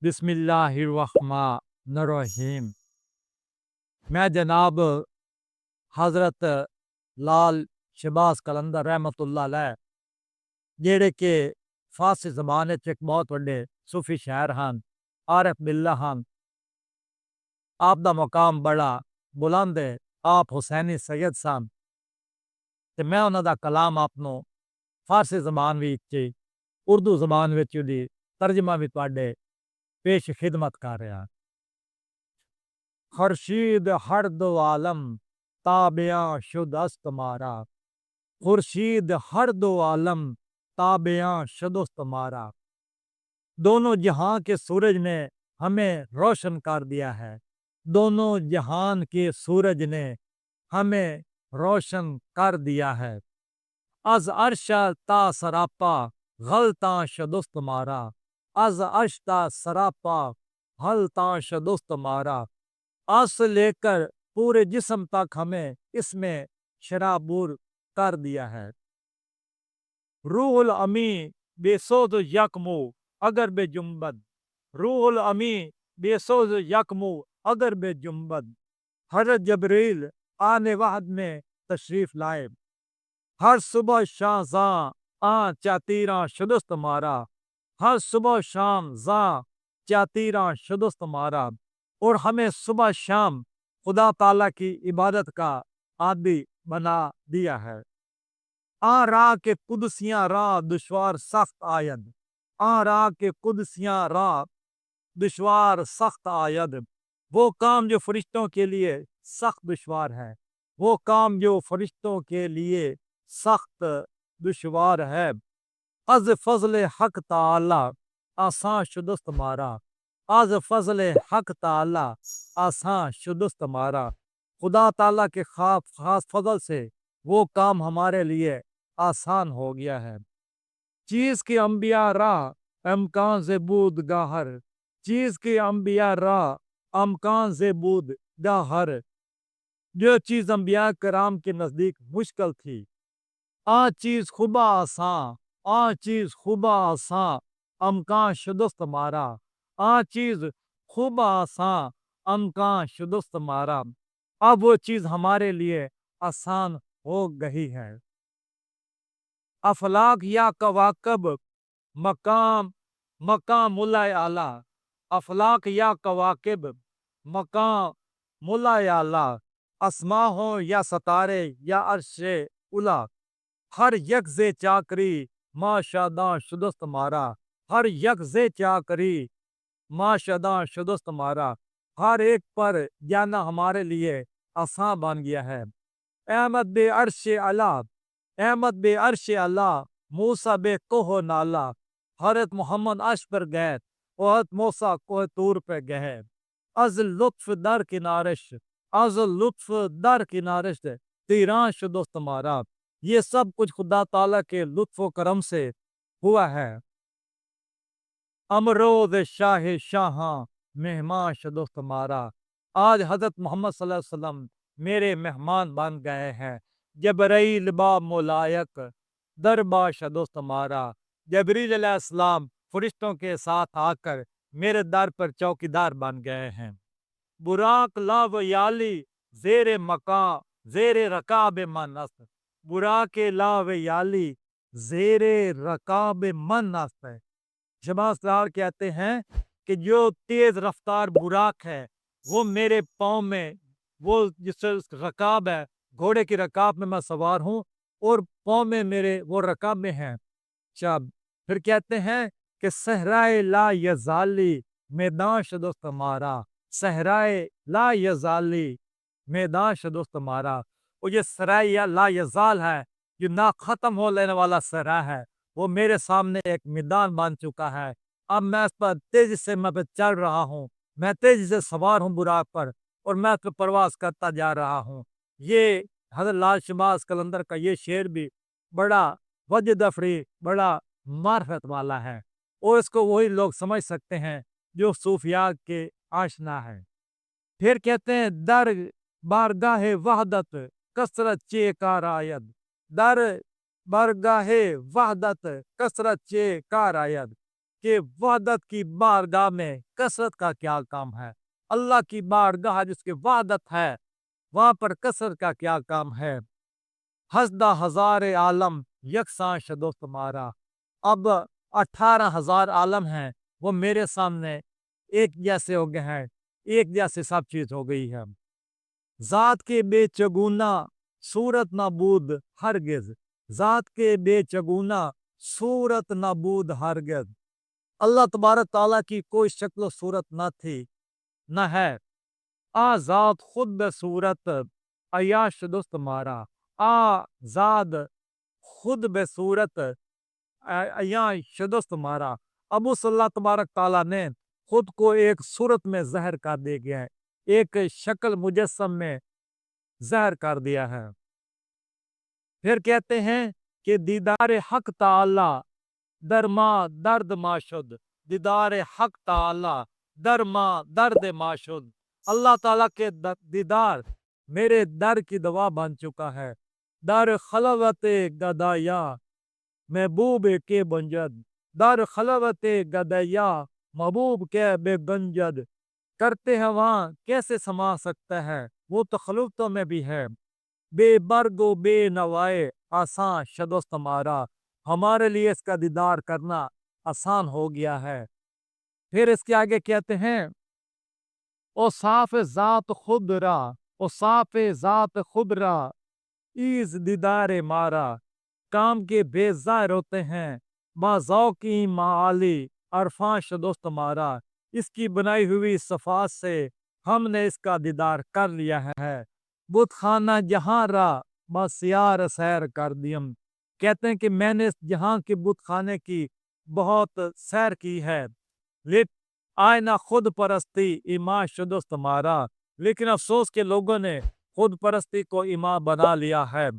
बिस्मिल्लाहिर्रहमानिर्रहीम। मैं जनाब हज़रत लाल शहबाज कलंदर रहमतुल्लाह अलैह ਜਿਹੜੇ ਕਿ ਫਾਰਸੀ ਜ਼ਬਾਨ 'ਚ ਇੱਕ ਬਹੁਤ ਵੱਡੇ ਸੂਫੀ ਸ਼ਾਇਰ ਹਨ, ਆਰਿਫ ਬਿल्ला ਹਨ। ਆਪ ਦਾ ਮਕਾਮ ਬੜਾ ਬੁਲੰਦ ਹੈ। ਆਪ ਹੁਸੈਨੀ ਸੈਯਦ ਸਨ ਤੇ ਮੈਂ ਉਹਨਾਂ ਦਾ ਕਲਾਮ ਆਪ ਨੂੰ ਫਾਰਸੀ ਜ਼ਬਾਨ ਵਿੱਚ, ਉਰਦੂ ਜ਼ਬਾਨ ਵਿੱਚ ਉਹਦੀ ਤਰਜਮਾ ਵੀ ਤੁਹਾਡੇ पेश खिदमत कर रहा। खुर्शीद हर दो आलम ताबिया शुदस्त तुम्हारा, खुर्शीद हर दो आलम ताबिया शुदस्त तुम्हारा। दोनों जहां के सूरज ने हमें रोशन कर दिया है, दोनों जहान के सूरज ने हमें रोशन कर दिया है। अज अरशा ता सरापा गलता शुदस्त तुम्हारा, अज अश्ता सरापा हलता शदुस्त मारा। आज से लेकर पूरे जिस्म तक हमें इसमें शराबूर कर दिया है। रूहुल अमी बेसोज यकमू अगर बे जुम्बद, रूहुल अमी बेसोज यकमू अगर बे जुम्बद। हजरत जबरील आने वहद में तशरीफ लाए, हर सुबह शाहजा आ चातीरा शुदस्त मारा, हर सुबह शाम जा चातीरा शुदस्त मारा। और हमें सुबह शाम खुदा ताला की इबादत का आदि बना दिया है। आ राह के कुदसियां राह दुश्वार सख्त आयद, आ राह के कुदसियां राह दुश्वार सख्त आयद। वो काम जो फरिश्तों के लिए सख्त दुश्वार है, वो काम जो फरिश्तों के लिए सख्त दुश्वार है। अज फजल हक ताला आसान शुदस्त मारा, आज फजल हक ताला आसान शुदस्त मारा। खुदा ताला के खास फजल से वो काम हमारे लिए आसान हो गया है। चीज की अंबिया राह अमकान से बूद गाहर, चीज की अंबिया राह अमकान से बूद गाहर। जो चीज अंबिया कराम के नजदीक मुश्किल थी, आ चीज खुबा आसान, आ चीज खुबा आसान अमकान शुदस्त मारा, आ चीज खुबा आसान अमकान शुदस्त मारा। अब वो चीज हमारे लिए आसान हो गई है। अफलाक या कवाकब मकाम मकाम मुलाय आला, अफलाक या कवाकब मकाम मुलाय आला। असमा हो या सतारे या अर्शे उला, हर यक जे चाकरी माशादा शुदस्त मारा, हर यक जे चाकरी माशादा शुदस्त मारा। हर एक पर जाना हमारे लिए आसान बन गया है। अहमद बे अर्श अला, अहमद बे अर्श अला, मूसा बे कोह नाला। हरत मोहम्मद अर्श पर गए, हरत मूसा कोह तूर पे गए। अज लुत्फ दर किनारश, अज लुत्फ दर किनारश तीरान शुदस्त मारा। ये सब कुछ खुदा ताला के लुत्फ करम से हुआ है। अमरोज शाह शाह मेहमान शुदस्त मारा। आज हजरत मोहम्मद सल्लल्लाहु अलैहि वसल्लम मेरे मेहमान बन गए हैं। जबरील बा मुलायक दरबा शुदस्त मारा। जबरील अलैहिस्सलाम फरिश्तों के साथ आकर मेरे दर पर चौकीदार बन गए हैं। बुराक लाव याली जेरे मका जेरे रकाब मनस्त, बुराक लाव याली जेरे रकाब मनस्त। शहबाज लाल कहते हैं कि जो तेज रफ्तार बुराक है वो मेरे पाँव में, वो जिससे रकाब है, घोड़े की रकाब में मैं सवार हूँ और पाँव में मेरे वो रकाब में हैं। शब फिर कहते हैं कि सहराए ला यजाली मैदान शुदस्त मारा, सहराए ला यजाली मैदान शुदस्त मारा। और ये सराय या ला यजाल है, जो ना खत्म हो लेने वाला सहरा है, वो मेरे सामने एक मैदान बन चुका है। अब मैं इस पर तेजी से मैं पे चल रहा हूँ, मैं तेजी से सवार हूँ बुराक पर और मैं इस पर प्रवास करता जा रहा हूँ। ये हज़रत लाल शहबाज कलंदर का ये शेर भी बड़ा वजद अफरी, बड़ा मार्फत वाला है और इसको वही लोग समझ सकते हैं जो सूफिया के आशना है। फिर कहते हैं दर बारगाहे वहदत कसरत चे कारयद, दर बारगाहे वहदत कसरत चे कारयद। के वहदत की बारगाह में कसरत का क्या काम है। अल्लाह की बारगाह जिसके वहदत है, वहां पर कसरत का क्या काम है। हसदा हज़ार आलम यकसां शदो तुम्हारा। अब 18,000 आलम हैं, वो मेरे सामने एक जैसे हो गए हैं, एक जैसे सब चीज हो गई है। ज़ात के बेचगुना सूरत नाबूद हरगिज़, ज़ात के बेचगुना सूरत नाबूद हरगिज़। अल्लाह तबारक ताला की कोई शक्ल सूरत न थी, न है। आज़ाद खुद बसूरत अयाश दुस्त मारा। आज़ाद खुद बसूरत अयाश दुस्त मारा। अब उस अल्लाह तबारक ताला ने खुद को एक सूरत में जहर कर दे गया है, एक शक्ल मुजस्सम में जहर कर दिया है। फिर कहते हैं कि दीदार हक ताला दरमा दर्द माशुद, दीदार हक ताला दरमा दर्द माशुद। अल्लाह ताला के दीदार मेरे दर की दवा बन चुका है। दर खलवत गदाया महबूब के बंजद, दर खलवत गदैया महबूब के बेगंजद। करते हैं वहाँ कैसे समा सकता है, वो तो खलूतों में भी है। बेबर्गो बे नवाए आसान शदोस्त हमारा, हमारे लिए इसका दीदार करना आसान हो गया है। फिर इसके आगे कहते हैं ओ साफ जात खुदरा, ओ साफ जात खुदरा ईज दीदार मारा। काम के बेजार होते हैं बाजाओ की माली अरफा शदोस्त मारा। इसकी बनाई हुई सफात से हमने इसका दीदार कर लिया है। बुत खाना जहाँ रा बसियार सैर कर दियम। कहते हैं कि मैंने इस जहाँ के बुत खाने की बहुत सैर की है। लेकिन आयना खुद परस्ती ईमा शुदुस्त मारा, लेकिन अफसोस के लोगों ने खुद परस्ती को ईमा बना लिया है।